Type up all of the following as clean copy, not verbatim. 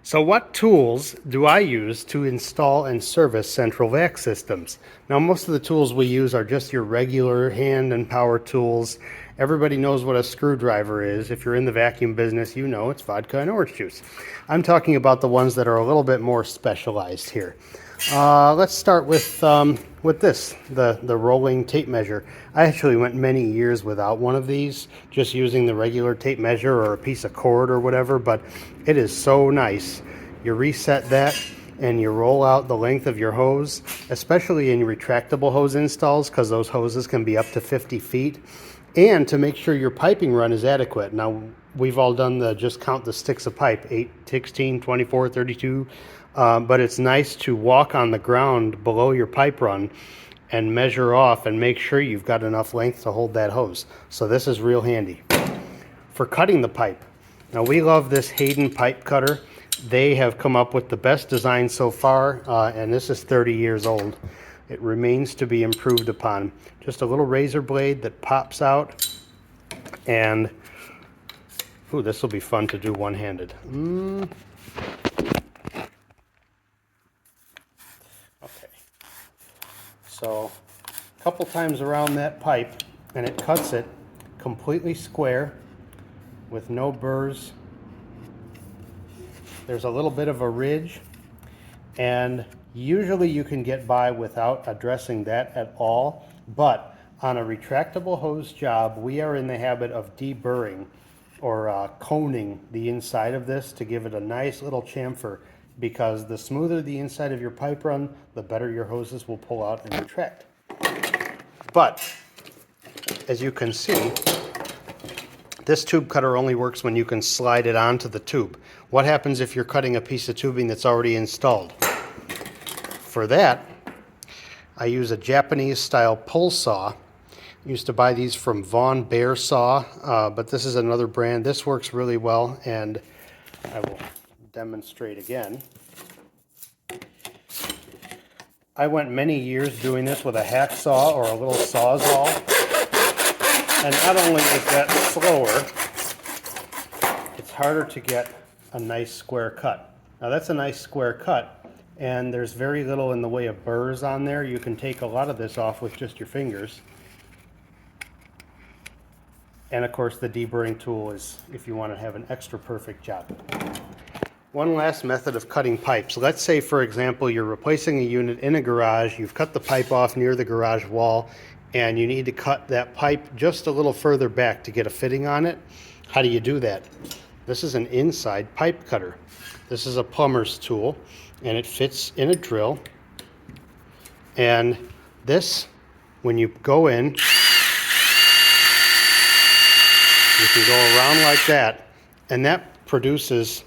So what tools do I use to install and service central vac systems? Now, most of the tools we use are just your regular hand and power tools. Everybody knows what a screwdriver is. If you're in the vacuum business, you know it's vodka and orange juice. I'm talking about the ones that are a little bit more specialized here. Let's start with this, the rolling tape measure. I actually went many years without one of these, just using the regular tape measure or a piece of cord or whatever, but it is so nice. You reset that and you roll out the length of your hose, especially in your retractable hose installs, because those hoses can be up to 50 feet. And to make sure your piping run is adequate. Now, we've all done the just count the sticks of pipe, 8, 16, 24, 32. But it's nice to walk on the ground below your pipe run and measure off and make sure you've got enough length to hold that hose. So this is real handy. For cutting the pipe, now we love this Hayden pipe cutter. They have come up with the best design so far, and this is 30 years old. It remains to be improved upon. Just a little razor blade that pops out, and ooh, this will be fun to do one-handed. Okay, so a couple times around that pipe, and it cuts it completely square with no burrs. There's a little bit of a ridge, and usually you can get by without addressing that at all, but on a retractable hose job, we are in the habit of deburring or coning the inside of this to give it a nice little chamfer, because the smoother the inside of your pipe run, the better your hoses will pull out and retract. But as you can see, this tube cutter only works when you can slide it onto the tube. What happens if you're cutting a piece of tubing that's already installed? For that, I use a Japanese style pull saw. I used to buy these from Von Bear Saw, but this is another brand. This works really well, and I will demonstrate again. I went many years doing this with a hacksaw or a little sawzall, and not only is that slower, it's harder to get a nice square cut. Now that's a nice square cut, and there's very little in the way of burrs on there. You can take a lot of this off with just your fingers. And of course the deburring tool is if you want to have an extra perfect job. One last method of cutting pipes. Let's say, for example, you're replacing a unit in a garage, you've cut the pipe off near the garage wall, and you need to cut that pipe just a little further back to get a fitting on it. How do you do that? This is an inside pipe cutter. This is a plumber's tool, and it fits in a drill. And this, when you go in, you can go around like that, and that produces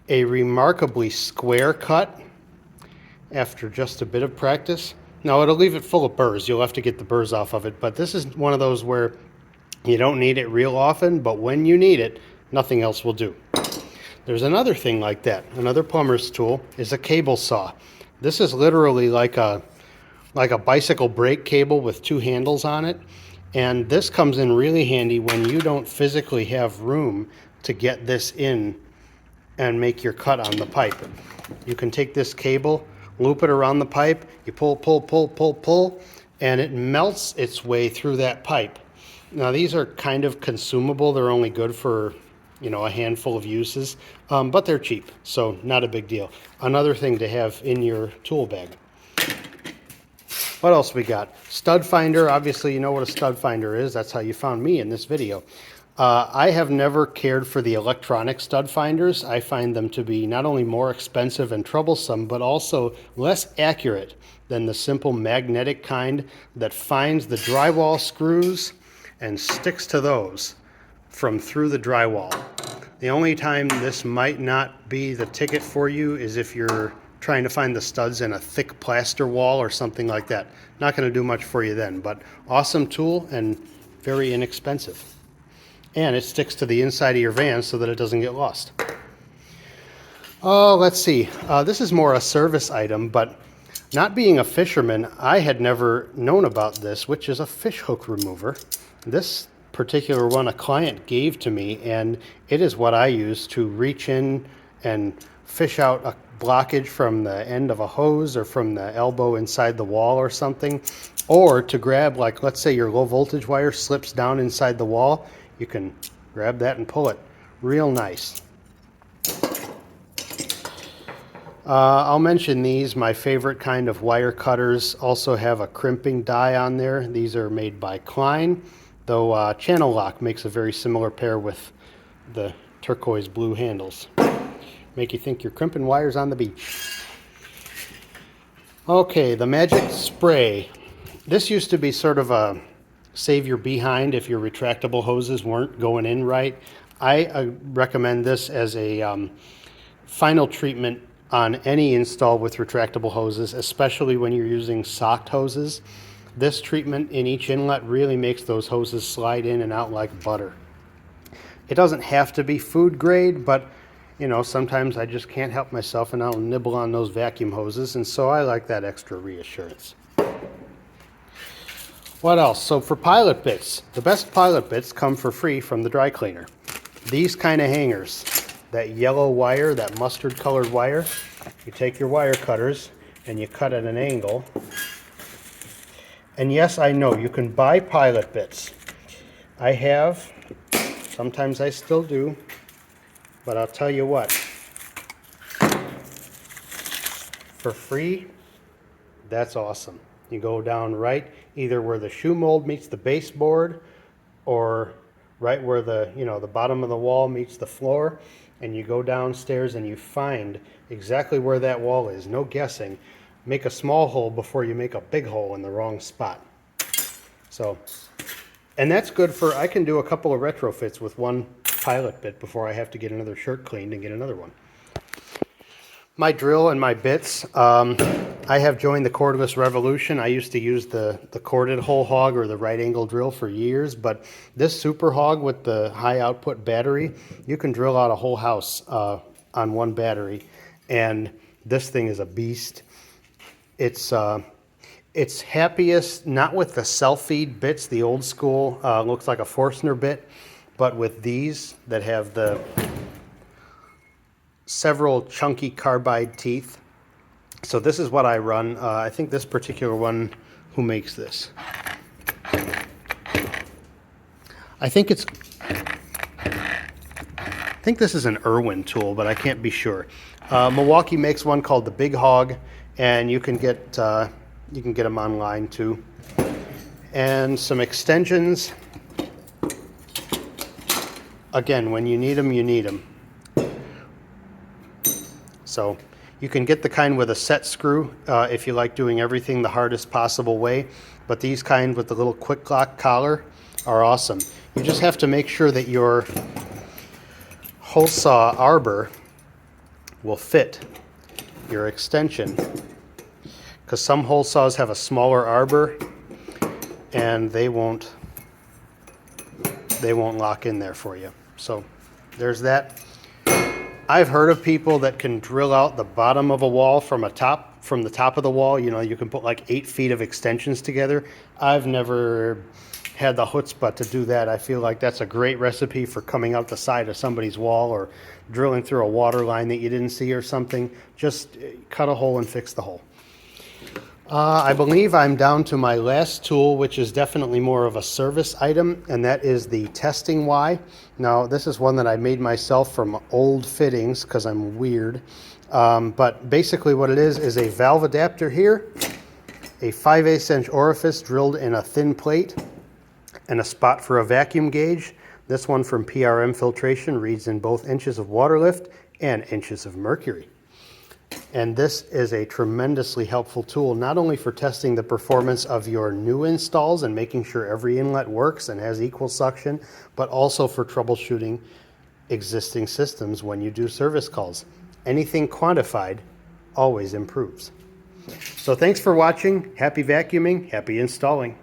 a remarkably square cut after just a bit of practice. Now, it'll leave it full of burrs. You'll have to get the burrs off of it, but this is one of those where you don't need it real often, but when you need it, nothing else will do. There's another thing like that. Another plumber's tool is a cable saw. This is literally like a bicycle brake cable with two handles on it. And this comes in really handy when you don't physically have room to get this in and make your cut on the pipe. You can take this cable, loop it around the pipe, you pull, pull, pull, pull, pull, and it melts its way through that pipe. Now these are kind of consumable. They're only good for, a handful of uses, but they're cheap, so not a big deal. Another thing to have in your tool bag. What else we got? Stud finder. Obviously, you know what a stud finder is. That's how you found me in this video. I have never cared for the electronic stud finders. I find them to be not only more expensive and troublesome, but also less accurate than the simple magnetic kind that finds the drywall screws and sticks to those from through the drywall. The only time this might not be the ticket for you is if you're trying to find the studs in a thick plaster wall or something like that. Not going to do much for you then, but awesome tool and very inexpensive. And it sticks to the inside of your van so that it doesn't get lost. Oh, let's see. This is more a service item, but not being a fisherman, I had never known about this, which is a fish hook remover. This particular one a client gave to me, and it is what I use to reach in and fish out a blockage from the end of a hose or from the elbow inside the wall or something, or to grab, like, let's say your low voltage wire slips down inside the wall, you can grab that and pull it real nice. I'll mention these. My favorite kind of wire cutters also have a crimping die on there. These are made by Klein, though Channel Lock makes a very similar pair with the turquoise blue handles. Make you think you're crimping wires on the beach. Okay, the Magic Spray. This used to be sort of a save your behind if your retractable hoses weren't going in right. I recommend this as a final treatment on any install with retractable hoses, especially when you're using socked hoses. This treatment in each inlet really makes those hoses slide in and out like butter. It doesn't have to be food grade, but you know, sometimes I just can't help myself and I'll nibble on those vacuum hoses, and so I like that extra reassurance. What else? So for pilot bits, the best pilot bits come for free from the dry cleaner. These kind of hangers. That yellow wire, that mustard colored wire, you take your wire cutters and you cut at an angle. And yes, I know you can buy pilot bits. I have, sometimes I still do, but I'll tell you what, for free, that's awesome. You go down right either where the shoe mold meets the baseboard, or right where the, you know, the bottom of the wall meets the floor, and you go downstairs and you find exactly where that wall is. No guessing. Make a small hole before you make a big hole in the wrong spot. So, and that's good for, I can do a couple of retrofits with one pilot bit before I have to get another shirt cleaned and get another one. My drill and my bits, I have joined the cordless revolution. I used to use the corded whole hog or the right angle drill for years, but this super hog with the high output battery, you can drill out a whole house on one battery, and this thing is a beast. It's happiest not with the self-feed bits, the old school, looks like a Forstner bit, but with these that have the several chunky carbide teeth. So this is what I run. I think this particular one, who makes this? I think this is an Irwin tool, but I can't be sure. Milwaukee makes one called the Big Hog, and you can get them online too. And some extensions. Again, when you need them, you need them. So you can get the kind with a set screw if you like doing everything the hardest possible way, but these kind with the little quick lock collar are awesome. You just have to make sure that your hole saw arbor will fit your extension, because some hole saws have a smaller arbor and they won't lock in there for you. So there's that. I've heard of people that can drill out the bottom of a wall from the top of the wall. You know, you can put like 8 feet of extensions together. I've never had the chutzpah to do that. I feel like that's a great recipe for coming out the side of somebody's wall or drilling through a water line that you didn't see or something. Just cut a hole and fix the hole. I believe I'm down to my last tool, which is definitely more of a service item, and that is the testing Y. Now, this is one that I made myself from old fittings because I'm weird. But basically what it is a valve adapter here, a 5/8 inch orifice drilled in a thin plate, and a spot for a vacuum gauge. This one from PRM Filtration reads in both inches of water lift and inches of mercury. And this is a tremendously helpful tool, not only for testing the performance of your new installs and making sure every inlet works and has equal suction, but also for troubleshooting existing systems when you do service calls. Anything quantified always improves. So thanks for watching. Happy vacuuming, happy installing.